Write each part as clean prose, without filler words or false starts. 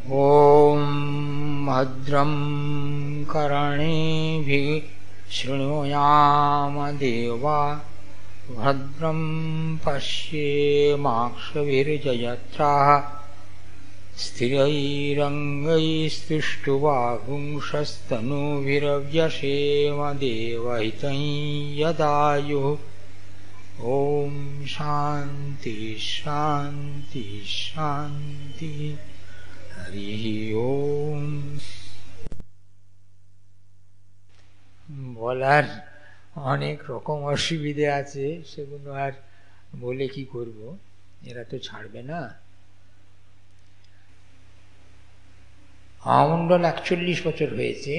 ॐ भद्रं कर्णेभिः शृणुयाम देवा भद्रं पश्येमाक्षभिर्यजत्राः स्थिरैरङ्गैस्तुष्टुवागुंशस्तनूभिरव्यसेम देवहितं यदायुः। ॐ शान्ति शान्ति शान्ति। हरि ओम। বলার অনেক রকম অসুবিধে আছে, সেগুলো আর বলে কি করব, এরা তো ছাড়বে না। মহামণ্ডল ৪১ বছর হয়েছে।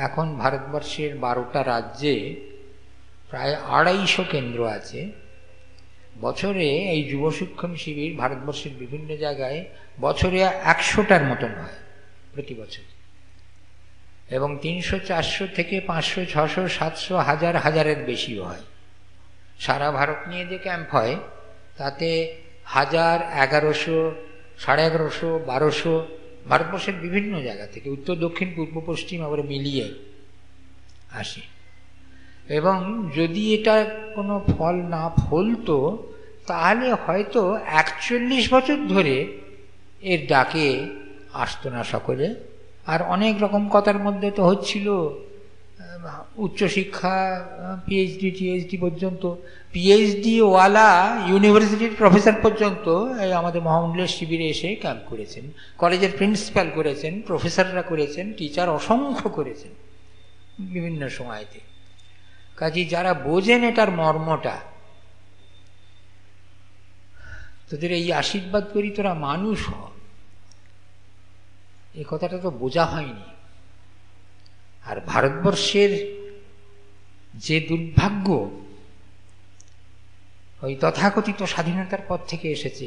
এখন ভারতবর্ষের ১২টা রাজ্যে প্রায় ২৫০ কেন্দ্র আছে। বছরে এই যুব শিক্ষণ শিবির ভারতবর্ষের বিভিন্ন জায়গায় বছরে ১০০টার মতন হয় প্রতি বছর, এবং ৩০০, ৪০০ থেকে ৫০০, ৬০০, ৭০০, হাজারের বেশিও হয়। সারা ভারত নিয়ে যে ক্যাম্প হয় তাতে ১০০০, ১১০০, ১১৫০, ১২০০ ভারতবর্ষের বিভিন্ন জায়গা থেকে, উত্তর দক্ষিণ পূর্ব পশ্চিম আবার মিলিয়ে আসে। এবং যদি এটা কোনো ফল না ফলতো তাহলে হয়তো ৪১ বছর ধরে এর ডাকে আসতো না সকলে। আর অনেক রকম কথার মধ্যে তো হচ্ছিল উচ্চশিক্ষা, পিএইচডি টিএইচডি পর্যন্ত, পিএইচডি ওয়ালা ইউনিভার্সিটির প্রফেসর পর্যন্ত আমাদের মহামণ্ডলের শিবিরে এসে ক্যাম্প করেছেন। কলেজের প্রিন্সিপাল করেছেন, প্রফেসররা করেছেন, টিচার অসংখ্য করেছেন বিভিন্ন সময়তে। কাজে যারা বোঝেন এটার মর্মটা, তোদের এই আশীর্বাদ করি তোরা মানুষ হ, এই কথাটা তো বোঝা হয়নি। আর ভারতবর্ষের যে দুর্ভাগ্য, ওই তথাকথিত স্বাধীনতার পর থেকে এসেছে।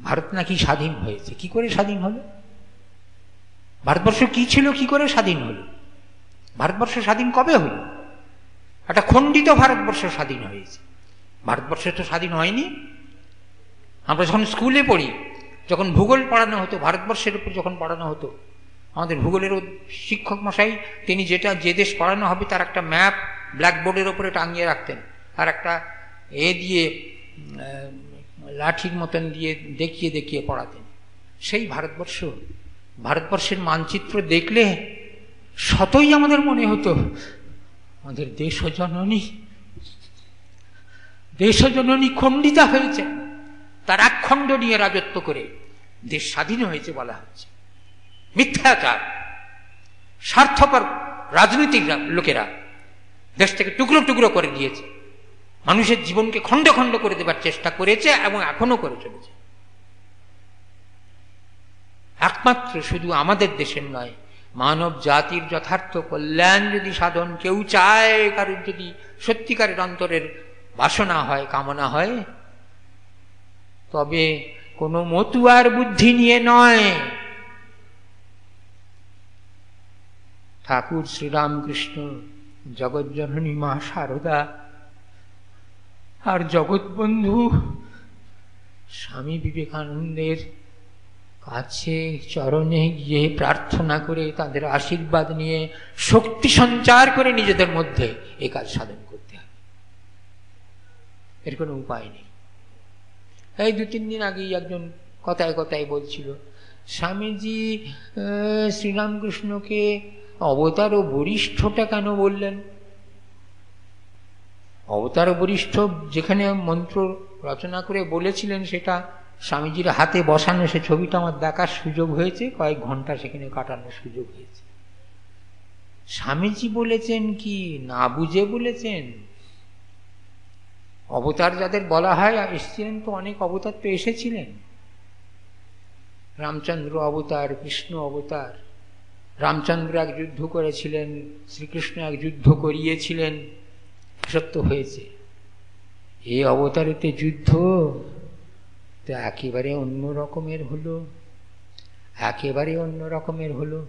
ভারত নাকি স্বাধীন হয়েছে, কি করে স্বাধীন হলো? ভারতবর্ষ কি ছিল, কি করে স্বাধীন হলো? ভারতবর্ষ স্বাধীন কবে হলো? একটা খণ্ডিত ভারতবর্ষ স্বাধীন হয়েছে। ভারতবর্ষ তো স্বাধীন হয়নি। আমরা যখন স্কুলে পড়ি, যখন ভূগোল পড়ানো হতো, ভারতবর্ষের উপর যখন পড়ানো হতো, আমাদের ভূগোলের শিক্ষক মশাই তিনি যে দেশ পড়ানো হবে তার একটা ম্যাপ ব্ল্যাকবোর্ডের ওপরে টাঙিয়ে রাখতেন, আর একটা দিয়ে লাঠির মতন দিয়ে দেখিয়ে দেখিয়ে পড়াতেন। সেই ভারতবর্ষের মানচিত্র দেখলে শতই আমাদের মনে হতো আমাদের দেশজননী খণ্ডিতা হয়েছে, তার এক খণ্ড নিয়ে রাজত্ব করে দেশ স্বাধীন হয়েছে বলা হচ্ছে। মিথ্যাচার, স্বার্থপর রাজনৈতিক লোকেরা দেশটাকে টুকরো টুকরো করে দিয়েছে, মানুষের জীবনকে খণ্ড খণ্ড করে দেবার চেষ্টা করেছে এবং এখনো করে চলেছে। একমাত্র শুধু আমাদের দেশের নয়, মানব জাতির যথার্থ কল্যাণ যদি সাধন কেউ চায়, কারোর যদি সত্যিকারের অন্তরের বাসনা হয়, কামনা হয়, তবে কোনো মতুয়ার বুদ্ধি নিয়ে নয়, ঠাকুর শ্রীরামকৃষ্ণ, জগৎজননী মা শারদা আর জগৎবন্ধু স্বামী বিবেকানন্দের কাছে চরণে গিয়ে প্রার্থনা করে, তাদের আশীর্বাদ নিয়ে শক্তি সঞ্চার করে নিজেদের মধ্যে এই কাজ সাধন করতে হবে। এর কোনো উপায় নেই। এই ২-৩ দিন আগেই একজন কথায় কথায় বলছিল, স্বামীজি শ্রীরামকৃষ্ণকে অবতার ও বরিষ্ঠটা কেন বললেন? অবতার ও বরিষ্ঠ যেখানে মন্ত্র রচনা করে বলেছিলেন, সেটা স্বামীজির হাতে বসানো সে ছবিটা আমার দেখার সুযোগ হয়েছে, কয়েক ঘন্টা সেখানে কাটানোর সুযোগ হয়েছে। স্বামীজি বলেছেন কি না বুঝে বলেছেন? অবতার যাদের বলা হয়, এসেছিলেন তো অনেক অবতার তো এসেছিলেন। রামচন্দ্র অবতার, কৃষ্ণ অবতার। রামচন্দ্র এক যুদ্ধ করেছিলেন, শ্রীকৃষ্ণ এক যুদ্ধ করিয়েছিলেন, এসব তো হয়েছে। এই অবতারেতে যুদ্ধ তো একেবারে অন্য রকমের হলো, একেবারে অন্য রকমের হলো।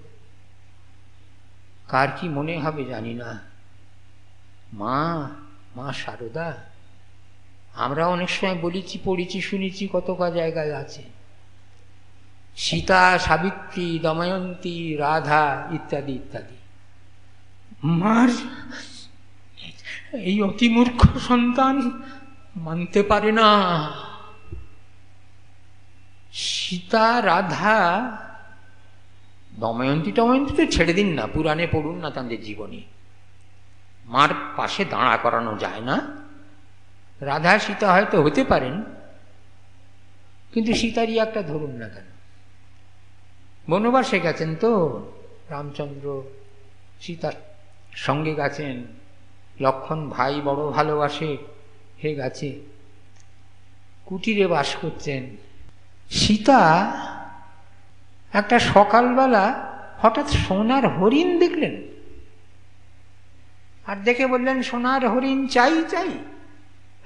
কার কি মনে হবে জানি না। মা শারদা, আমরা অনেক সময় বলেছি, পড়েছি, শুনেছি, কত জায়গায় আছে। সীতা, সাবিত্রী, দময়ন্তী, রাধা ইত্যাদি ইত্যাদি। মার এই অতি মূর্খ সন্তান মানতে পারে না। সীতা, রাধা, দময়ন্তী টময়ন্তী তো ছেড়ে দিন না, পুরাণে পড়ুন না তাদের জীবনী। মার পাশে দাঁড়া করানো যায় না। রাধা সীতা হয়তো হতে পারেন, কিন্তু সীতারই একটা ধরুন না কেন। বনবাসে গেছেন তো, রামচন্দ্র সীতার সঙ্গে গেছেন, লক্ষ্মণ ভাই বড় ভালোবাসে, হে গেছে, কুটিরে বাস করছেন। সীতা একটা সকালবেলা হঠাৎ সোনার হরিণ দেখলেন, আর দেখে বললেন সোনার হরিণ চাই চাই।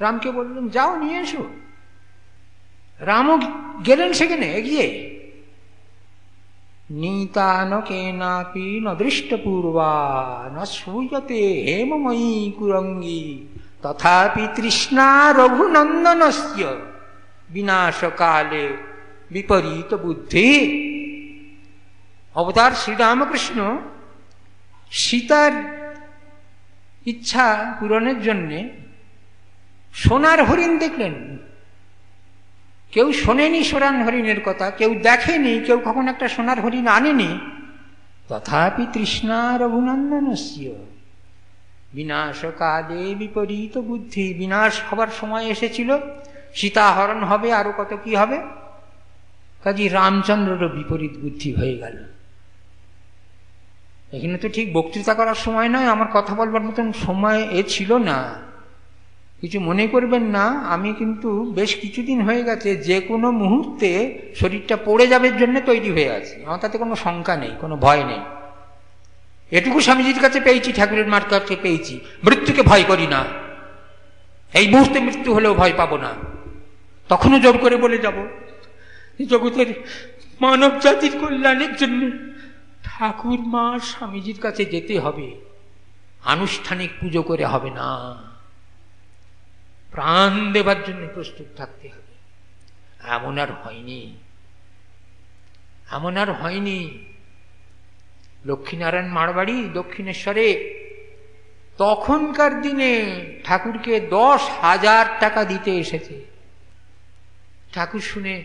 রামকে বললেন যাও নিয়ে এসো। রামও গেলেন সেখানে এগিয়ে। নীতান কেনাপি ন দৃষ্টপূর্বা ন শ্রূয়তে হেমময়ী কুরঙ্গী তথাপি তৃষ্ণা রঘুনন্দনস্য বিনাশকালে বিপরীত বুদ্ধি। অবতার শ্রীরামকৃষ্ণ সীতার ইচ্ছা পূরণের জন্যে সোনার হরিণ দেখলেন। কেউ শোনেনি সোনার হরিণের কথা, কেউ দেখেনি, কেউ কখন একটা সোনার হরিণ আনেনি। তথাপি তৃষ্ণা রঘুনন্দনস্য বিনাশকালে বিপরীত বুদ্ধি। বিনাশ হবার সময় এসেছিল, সীতা হরণ হবে, আরো কত কি হবে। কাজী রামচন্দ্রেরও বিপরীত বুদ্ধি হয়ে গেল। এখানে তো ঠিক বক্তৃতা করার সময় নয়, আমার কথা বলবার মতন সময় ছিল না, কিছু মনে করবেন না। আমি কিন্তু বেশ কিছুদিন হয়ে গেছে যে কোনো মুহূর্তে শরীরটা পড়ে যাবার জন্য তৈরি হয়ে আছে। আমার তাতে কোনো শঙ্কা নেই, কোনো ভয় নেই। এটুকু স্বামীজির কাছে পেয়েছি, ঠাকুরের মার কাছে পেয়েছি, মৃত্যুকে ভয় করি না। এই মুহূর্তে মৃত্যু হলেও ভয় পাবো না। তখনও জোর করে বলে যাব, জগতের মানব জাতির কল্যাণের জন্য ঠাকুর মা স্বামীজির কাছে যেতে হবে, আনুষ্ঠানিক পুজো করে হবে না, প্রাণ দেবার জন্য প্রস্তুত থাকতে হবে। এমন আর হয়নি, এমন আর হয়নি। লক্ষ্মীনারায়ণ মারবাড়ি দক্ষিণেশ্বরে তখনকার দিনে ঠাকুরকে 10,000 টাকা দিতে এসেছে। ঠাকুর শুনে,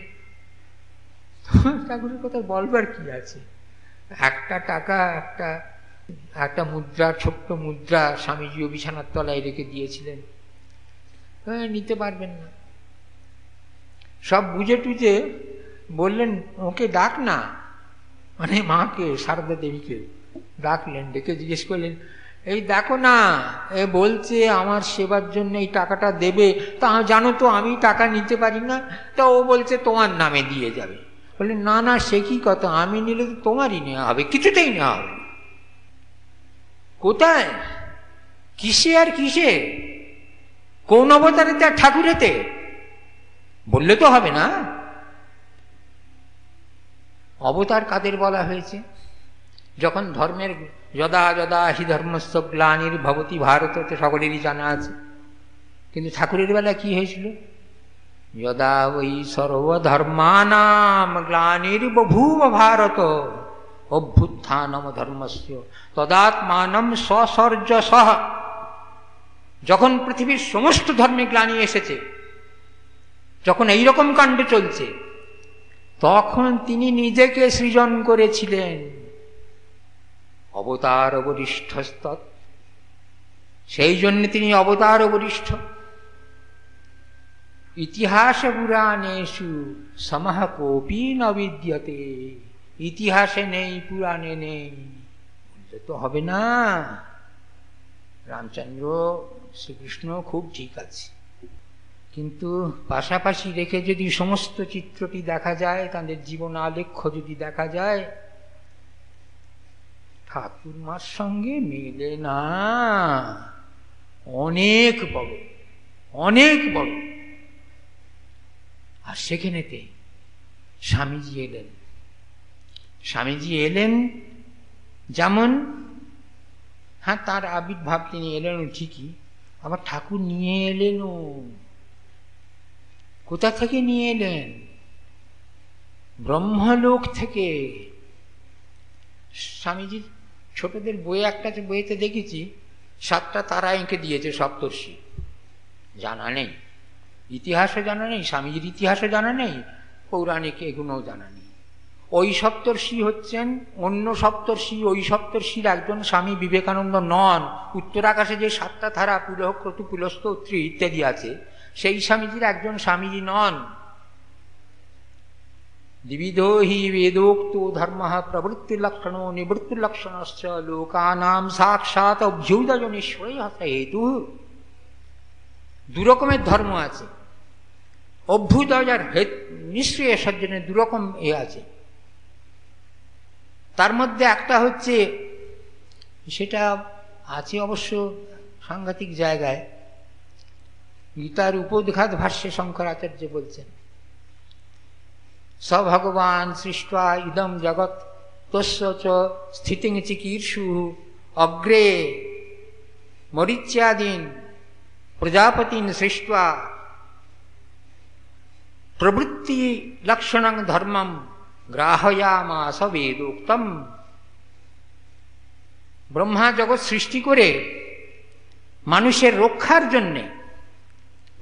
ঠাকুরের কথা বলবার কি আছে, একটা টাকা, একটা মুদ্রা, ছোট্ট মুদ্রা স্বামীজিও বিছানার তলায় রেখে দিয়েছিলেন। নিতে পারবেন না। সব বুঝে টুঝে বললেন ওকে ডাক না, মানে মাকে, সারদা দেবীকে ডাকলেন, ডেকে জিজ্ঞেস করলেন, এই দেখো না, এ বলছে আমার সেবার জন্য এই টাকাটা দেবে, তা জানো তো আমি টাকা নিতে পারি না, তা ও বলছে তোমার নামে দিয়ে যাবে। বললেন না না, সে কি কথা, আমি নিলে তো তোমারই নেওয়া হবে, কিছুতেই নেওয়া হবে। কোথায়, কিসে আর কিসে, কোন অবতারেতে আর ঠাকুরেতে বললে তো হবে না। অবতার কাদের বলা হয়েছে? যখন ধর্মের যদা যদা হি ধর্মস্য গ্লানির্ভবতি ভারততে সকলেরই জানা আছে। কিন্তু ঠাকুরের বেলা কি হয়েছিল? যদা ওই সর্বধর্মানাম গ্লানির্বভূব ভারত অভ্যুত্থানম ধর্মস্য তদাত্মানম সসর্জসঃ। যখন পৃথিবীর সমস্ত ধর্মে গ্লানি এসেছে, যখন এইরকম কাণ্ড চলছে, তখন তিনি নিজেকে সৃজন করেছিলেন অবতার বরিষ্ঠস্ত। সেই জন্য তিনি অবতার বরিষ্ঠ। ইতিহাস পুরাণেষু সমহ কোপি ন বিদ্যতে। ইতিহাসে নেই, পুরাণে নেই, বললে তো হবে না। রামচন্দ্র শ্রীকৃষ্ণ খুব ঠিক আছে, কিন্তু পাশাপাশি রেখে যদি সমস্ত চিত্রটি দেখা যায়, তাদের জীবন আলেখ্য যদি দেখা যায়, ঠাকুরমার সঙ্গে মেলে না। অনেক বড়, অনেক বড়। আর সেখানেতে স্বামীজি এলেন। স্বামীজি এলেন যেমন, হ্যাঁ তার আবির্ভাব তিনি এলেন ঠিকই, আবার ঠাকুর নিয়ে এলেনও। কোথা থেকে নিয়ে এলেন? ব্রহ্মলোক থেকে স্বামীজির ছোটদের বইয়ে একটা বইতে দেখেছি 7টা তারা এঁকে দিয়েছে সপ্তর্ষি। জানা নেই, ইতিহাসও জানা নেই, স্বামীজির ইতিহাসও জানা নেই, পৌরাণিক এগুলোও জানা নেই। ওই সপ্তর্ষি হচ্ছেন অন্য সপ্তর্ষি। ওই সপ্তর্ষির একজন স্বামী বিবেকানন্দ নন। উত্তর আকাশে যে 7টা তারা পুলহ, ক্রতু, পুলস্ত, উত্তরী ইত্যাদি আছে, সেই স্বামীজির একজন স্বামীজি নন। দ্বিবিধো হি বেদোক্ত ধর্ম প্রবৃত্তি লক্ষণ নিবৃত্তি লক্ষণশ্চ লোকানাম সাক্ষাৎ অভ্যুদয়নেশ্বরে হেতু। দুরকমের ধর্ম আছে। অভ্যুদয়ের নিশ্চয়ই সজ্জনের দুরকম আছে। তার মধ্যে একটা হচ্ছে, সেটা আছে অবশ্য সাংঘাতিক জায়গায়, গীতার উপোদ্ঘাত ভাষ্যে শঙ্করাচার্য বলছেন, স ভগবান সৃষ্টা ইদম জগৎ তস্য চ স্থিতিং চিকীর্ষু অগ্রে মরিচ্যাদীন প্রজাপতিন সৃষ্টা প্রবৃত্তি লক্ষণং ধর্মম গ্রাহয়ামাস বেদোক্তম। ব্রহ্মা জগৎ সৃষ্টি করে মানুষের রক্ষার জন্যে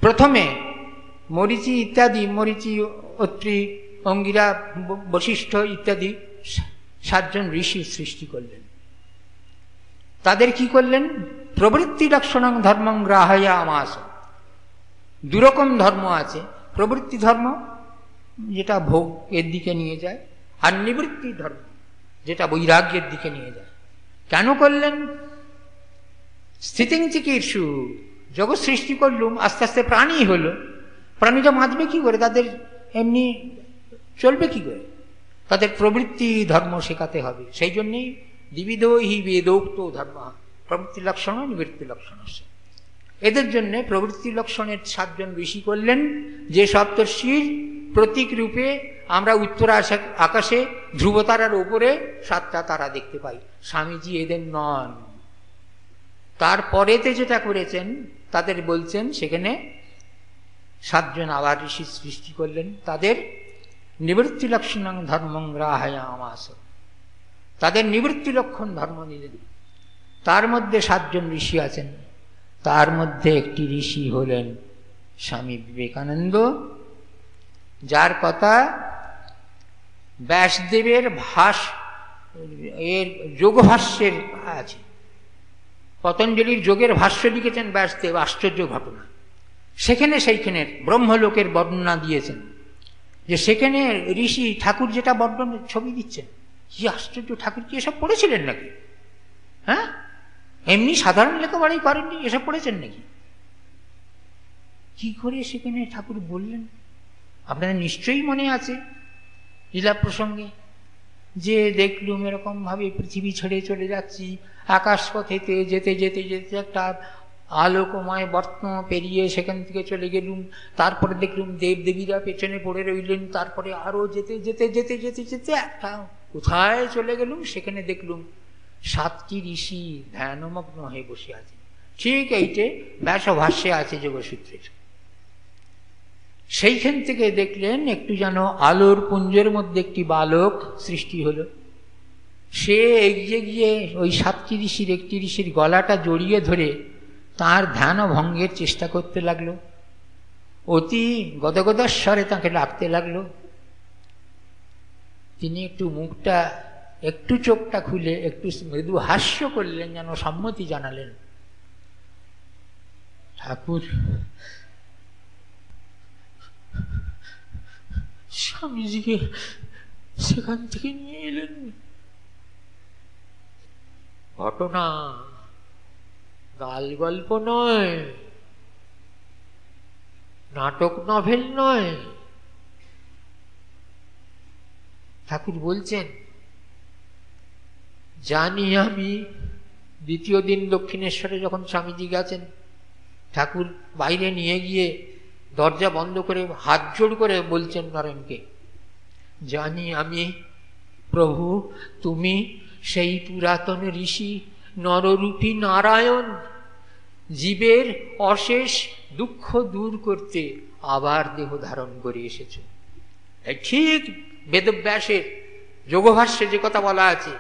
প্রথমে মরিচি ইত্যাদি, মরিচি, অত্রি, অঙ্গিরা, বশিষ্ঠ ইত্যাদি 7 জন ঋষি সৃষ্টি করলেন। তাদের কি করলেন? প্রবৃত্তি লক্ষণং ধর্মং গ্রাহয়ামাস। দুরকম ধর্ম আছে। প্রবৃত্তি ধর্ম যেটা ভোগ এর দিকে নিয়ে যায়, আর নিবৃত্তি ধর্ম যেটা বৈরাগ্যের দিকে নিয়ে যায়। কেন করলেন? স্থিতিং চিকীর্ষু, জগৎ সৃষ্টি করলুম, আস্তে আস্তে প্রাণী হলো। প্রাণীটা বাঁচবে কি করে? তাদের এমনি চলবে কি করে? তাদের প্রবৃত্তি ধর্ম শেখাতে হবে। সেই জন্যেই দ্বিবিধো হি বেদোক্ত ধর্ম প্রবৃত্তি লক্ষণ নিবৃত্তি লক্ষণ। এদের জন্য প্রবৃত্তি লক্ষণের 7 জন ঋষি করলেন, যে সপ্তর্ষির প্রতীক রূপে আমরা উত্তর আকাশে ধ্রুবতারার ওপরে 7টা তারা দেখতে পাই। স্বামীজি এদের নন। তারপরেতে যেটা করেছেন তাদের বলছেন, সেখানে 7 জন আবার ঋষি সৃষ্টি করলেন, তাদের নিবৃত্তি লক্ষণং ধর্মং গ্রাহয়ামাস, তাদের নিবৃত্তি লক্ষণ ধর্ম নিলেন। তার মধ্যে 7 জন ঋষি আছেন। তার মধ্যে একটি ঋষি হলেন স্বামী বিবেকানন্দ, যার কথা ব্যাসদেবের এর যোগভাষ্যের আছে। পতঞ্জলির যোগের ভাষ্য লিখেছেন ব্যাসদেব, আশ্চর্য ঘটনা। সেইখানের ব্রহ্মলোকের বর্ণনা দিয়েছেন, যে সেখানে ঋষি ঠাকুর যেটা বর্ণনের ছবি দিচ্ছেন, কি আশ্চর্য! ঠাকুর কি এসব পড়েছিলেন নাকি? হ্যাঁ, এমনি সাধারণ লেখাপড়াই করেননি, এসব পড়েছেন নাকি? কি করে সেখানে ঠাকুর বললেন? আপনাদের নিশ্চয়ই মনে আছে লীলা প্রসঙ্গে, যে দেখলুম এরকম ভাবে পৃথিবী ছেড়ে চলে যাচ্ছি, আকাশ পথেতে যেতে যেতে যেতে একটা আলোকময় বর্ত্ম পেরিয়ে সেখান থেকে চলে গেলুম। তারপরে দেখলুম দেবদেবীরা পেছনে পড়ে রইলেন। তারপরে আরো যেতে যেতে যেতে যেতে যেতে একটা কোথায় চলে গেলুম, সেখানে দেখলুম 7টি ঋষি ধ্যানমগ্ন হয়ে বসে আছে। ঠিক এইটে ব্যাসভাষ্যে আছে যোগসূত্রের। সেইখান থেকে দেখলেন একটু যেন আলোর পুঞ্জের মধ্যে একটি বালক সৃষ্টি হলো। সে এগিয়ে গিয়ে ওই 7টি ঋষির একটি ঋষির গলাটা জড়িয়ে ধরে তার ধ্যান ভঙ্গের চেষ্টা করতে লাগলো। অতি গদগদস্বরে তাকে ডাকতে লাগলো। তিনি একটু মুখটা, একটু চোখটা খুলে একটু মৃদু হাস্য করলেন, যেন সম্মতি জানালেন। ঠাকুর স্বামীজিকে সেখান থেকে নিয়ে এলেন। ঘটনা, গাল গল্প নয়, নাটক নভেল নয়। ঠাকুর বলছেন, জানি আমি। দ্বিতীয় দিন দক্ষিণেশ্বরে যখন স্বামীজি গেছেন, ঠাকুর বাইরে নিয়ে গিয়ে দরজা বন্ধ করে হাত জোড় করে বলছেন নরেনকে, জানি আমি প্রভু, তুমি সেই পুরাতন ঋষি নররূপী নারায়ণ, জীবের অশেষ দুঃখ দূর করতে আবার দেহ ধারণ করে এসেছ। ঠিক বেদব্যাসের যোগভাষ্যে যে কথা বলা আছে,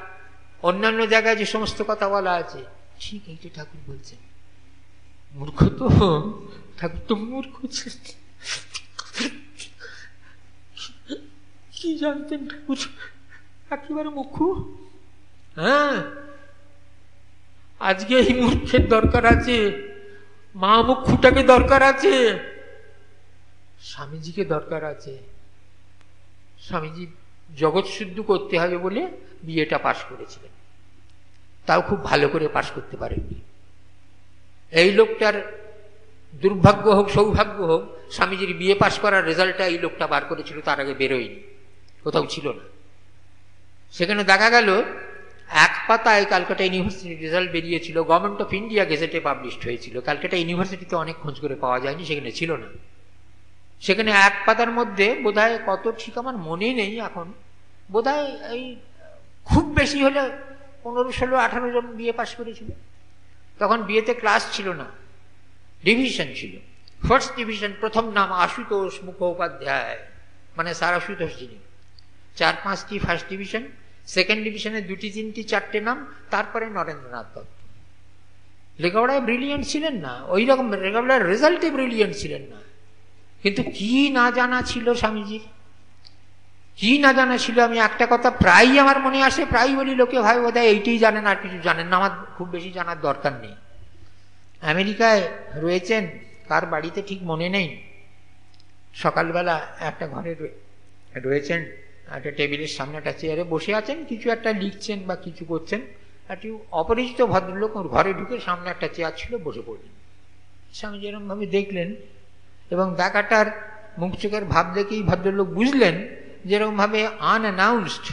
অন্যান্য জায়গায় যে সমস্ত কথা বলা আছে, ঠিক এইটা ঠাকুর বলছেন। মূর্খ তো, ঠাকুর তো মূর্খ ছিলেন, কি জানতেন ঠাকুর, একেবারে মুখ্য। হ্যাঁ, আজকে এই মূর্খের দরকার আছে, মা মুখ্যটাকে দরকার আছে, স্বামীজিকে দরকার আছে। স্বামীজি জগৎ শুদ্ধ করতে হবে বলে বিয়েটা পাশ করেছিলেন, তাও খুব ভালো করে পাশ করতে পারেননি। এই লোকটার দুর্ভাগ্য হোক সৌভাগ্য হোক, স্বামীজির বিয়ে পাশ করার রেজাল্টটা এই লোকটা বার করেছিল, তার আগে বেরোয়নি, কোথাও ছিল না। সেখানে দেখা গেল এক পাতায় ক্যালকাটা ইউনিভার্সিটির রেজাল্ট বেরিয়েছিল, গভর্নমেন্ট অফ ইন্ডিয়া গেজেটে পাবলিশড হয়েছিল। ক্যালকাটা ইউনিভার্সিটিতে অনেক খোঁজ করে পাওয়া যায়নি, সেখানে ছিল না। সেখানে এক পাতার মধ্যে বোধহয় কত ঠিক আমার মনে নেই এখন, বোধহয় এই খুব বেশি হলে 15, 16, 18 জন বিয়ে পাশ করেছিল। তখন বিয়েতে ক্লাস ছিল না, ডিভিশন ছিল। ফার্স্ট ডিভিশন, প্রথম নাম আশুতোষ মুখোপাধ্যায়, মানে স্যার আশুতোষ যিনি। 4-5টি ফার্স্ট ডিভিশন, সেকেন্ড ডিভিশনে 2, 3, 4টে নাম, তারপরে নরেন্দ্রনাথ দত্ত। লেখাপড়ায় ব্রিলিয়েন্ট ছিলেন না, ওই রকম লেখাপড়ার রেজাল্টে ব্রিলিয়েন্ট ছিলেন না। কিন্তু কি না জানা ছিল স্বামীজির, কি না জানা ছিল। আমি একটা কথা প্রায়ই আমার মনে আসে, প্রায় বলি লোকে ভাই বোধহয় এইটাই জানেন, আর কিছু জানেন না। আমার খুব বেশি জানার দরকার নেই। আমেরিকায় রয়েছেন, কার বাড়িতে ঠিক মনে নেই, সকালবেলা একটা ঘরে রয়েছেন, একটা টেবিলের সামনে একটা চেয়ারে বসে আছেন, কিছু একটা লিখছেন বা কিছু করছেন। একটি অপরিচিত ভদ্রলোক ওর ঘরে ঢুকে সামনে একটা চেয়ার ছিল, বসে পড়লেন। স্বামী যেরকমভাবে দেখলেন এবং দেখাটার মুখ চোখের ভাব দেখেই ভদ্রলোক বুঝলেন যেরকমভাবে আনঅ্যানাউন্সড,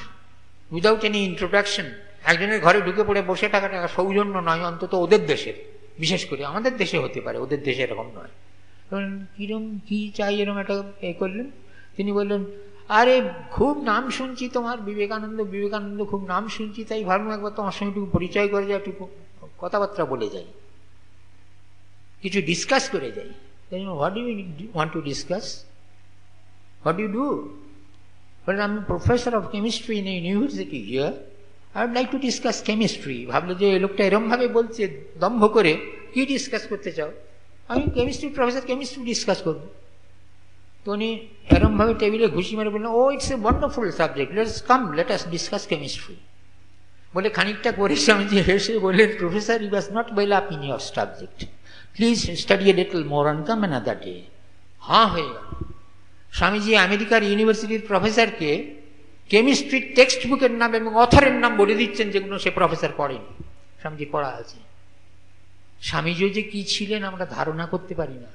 উইদাউট এনি ইন্ট্রোডাকশন একজনের ঘরে ঢুকে পড়ে বসে থাকাটা সৌজন্য নয়, অন্তত ওদের দেশের। বিশেষ করে আমাদের দেশে হতে পারে, ওদের দেশে এরকম নয়। কিরম কি চাই এরকম একটা করলেন। তিনি বললেন, আরে খুব নাম শুনছি তোমার, বিবেকানন্দ খুব নাম শুনছি, তাই ভাবলাম একবার তোমার সঙ্গে একটু পরিচয় করে যাই, একটু কথাবার্তা বলে যাই, কিছু ডিসকাস করে যাই। What do you want to discuss? What do you do? Well, I'm a professor of chemistry in a university here. I would like to discuss chemistry. ভাবলো যে লোকটা এরম ভাবে বলছে দম্ভ করে, কি ডিসকাস করতে চাও? আমি কেমিস্ট্রি প্রফেসর, কেমিস্ট্রি ডিসকাস করবো। তো উনি এরম ভাবে টেবিলে ঘুষি মেরে বললেন, oh it's a wonderful subject, let us discuss chemistry. বলে খানিকটা করে স্বামীজি হেসে বললেন, professor, you was not well up in your subject, please study a little more and come another day. হ্যাঁ হয়ে গেল। স্বামীজি আমেরিকার ইউনিভার্সিটির প্রফেসরকে কেমিস্ট্রির টেক্সট বুকের নাম এবং অথরের নাম বলে দিচ্ছেন, যেগুলো সে প্রফেসর পড়েনি, স্বামীজি পড়া আছে। স্বামীজি যে কি ছিলেন আমরা ধারণা করতে পারি না,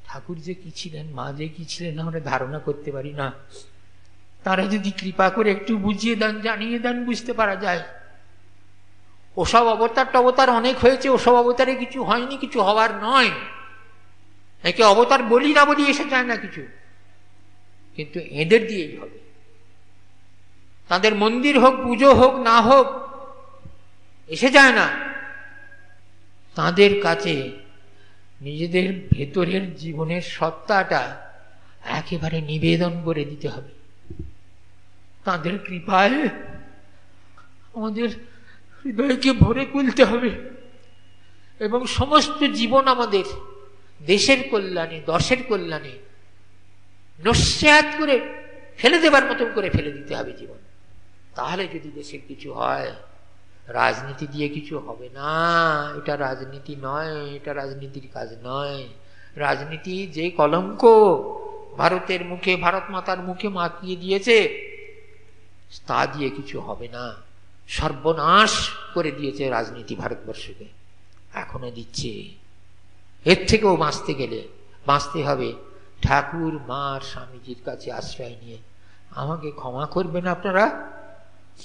ঠাকুর যে কি ছিলেন, মা যে কি ছিলেন আমরা ধারণা করতে পারি না। তারা যদি কৃপা করে একটু বুঝিয়ে দেন, জানিয়ে দেন, বুঝতে পারা যায়। ওসব অবতার অনেক হয়েছে, ওসব অবতারে কিছু হয়নি, কিছু হওয়ার নয়। একে অবতার বলি না বলি এসে যায় না কিছু, কিন্তু এদের দিয়েই হবে। তাদের মন্দির হোক, পুজো হোক না হোক, এসে যায় না। তাদের কাছে নিজেদের ভেতরের জীবনের সত্তাটা একেবারে নিবেদন করে দিতে হবে। তাদের কৃপায় আমাদের হৃদয়কে ভরে তুলতে হবে এবং সমস্ত জীবন আমাদের দেশের কল্যাণে, দশের কল্যাণে নস্যাৎ করে ফেলে দেবার মতন করে ফেলে দিতে হবে জীবন। তাহলে যদি দেশের কিছু হয়। রাজনীতি দিয়ে কিছু হবে না, এটা রাজনীতি নয়, এটা রাজনীতির কাজ নয়। রাজনীতি যে কলঙ্ক ভারতের মুখে, ভারত মাতার মুখে মাখিয়ে দিয়েছে, তা দিয়ে কিছু হবে না। সর্বনাশ করে দিয়েছে রাজনীতি ভারতবর্ষকে, এখনো দিচ্ছে। এর থেকেও বাঁচতে গেলে বাঁচতে হবে ঠাকুর মার স্বামীজির কাছে আশ্রয় নিয়ে। আমাকে ক্ষমা করবেন আপনারা,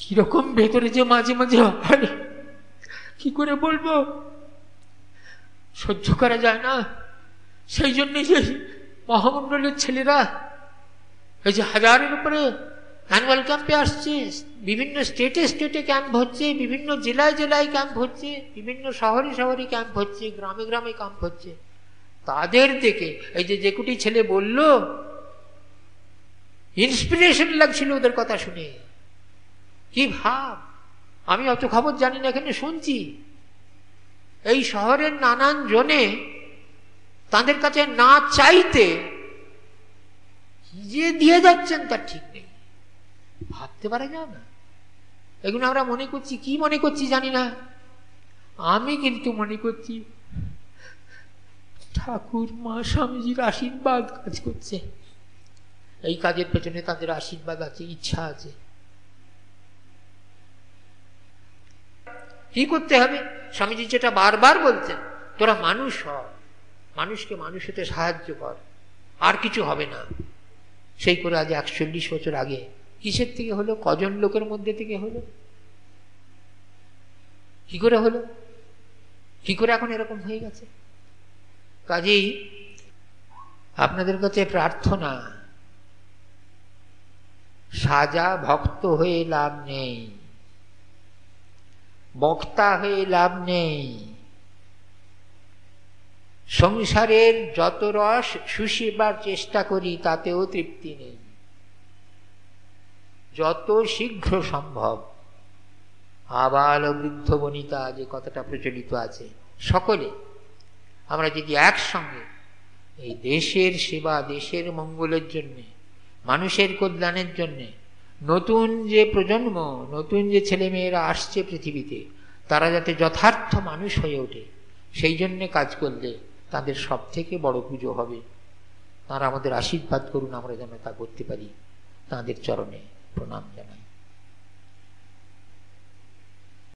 কিরকম ভেতরে যে মাঝে মাঝে হয়, কি করে বলবো, সহ্য করা যায় না। সেই জন্যে যে মহামণ্ডলের ছেলেরা এই যে 1000-এর উপরে অ্যানুয়াল ক্যাম্পে আসছে, বিভিন্ন স্টেটে ক্যাম্প হচ্ছে, বিভিন্ন জেলায় ক্যাম্প হচ্ছে, বিভিন্ন শহরে ক্যাম্প হচ্ছে, গ্রামে ক্যাম্প হচ্ছে। তাদের দেখে এই যে কুটি ছেলে বলল ইন্সপিরেশন লাগছিল ওদের কথা শুনে। কি ভাব, আমি অত খবর জানি না, এখানে শুনছি এই শহরের নানান জনে তাদের কাছে না চাইতে যে দিয়ে যাচ্ছেন তার ঠিক নেই। ভাবতে পারা যায় না। এগুলো আমরা মনে করছি, কি মনে করছি জানি না, আমি কিন্তু মনে করছি ঠাকুর মা স্বামীজির আশীর্বাদ কাজ করছে। এই কাজের পেছনে তাদের আশীর্বাদ আছে, ইচ্ছা আছে। কি করতে হবে? স্বামীজি যেটা বারবার বলছেন, তোরা মানুষ হ, মানুষকে মানুষ হতে সাহায্য কর, আর কিছু হবে না। সেই করে আজ 41 বছর আগে কিসের থেকে হলো? কজন লোকের মধ্যে থেকে হলো? কি করে হলো? কি করে এখন এরকম হয়ে গেছে? কাজেই আপনাদের কাছে প্রার্থনা, সাজা ভক্ত হয়ে লাভ নেই, বক্তা হয়ে লাভ নেই। সংসারের যত রস শুষিবার চেষ্টা করি তাতেও তৃপ্তি নেই। যত শীঘ্র সম্ভব আবাল বৃদ্ধ বনিতা যে কথাটা প্রচলিত আছে, সকলে আমরা যদি একসঙ্গে এই দেশের সেবা, দেশের মঙ্গলের জন্যে, মানুষের কল্যাণের জন্যে, নতুন যে প্রজন্ম, নতুন যে ছেলেমেয়েরা আসছে পৃথিবীতে, তারা যাতে যথার্থ মানুষ হয়ে ওঠে, সেই জন্যে কাজ করলে তাদের সব থেকে বড় পুজো হবে। তারা আমাদের আশীর্বাদ করুন, আমরা যেন তা করতে পারি। তাঁদের চরণে প্রণাম জানাই।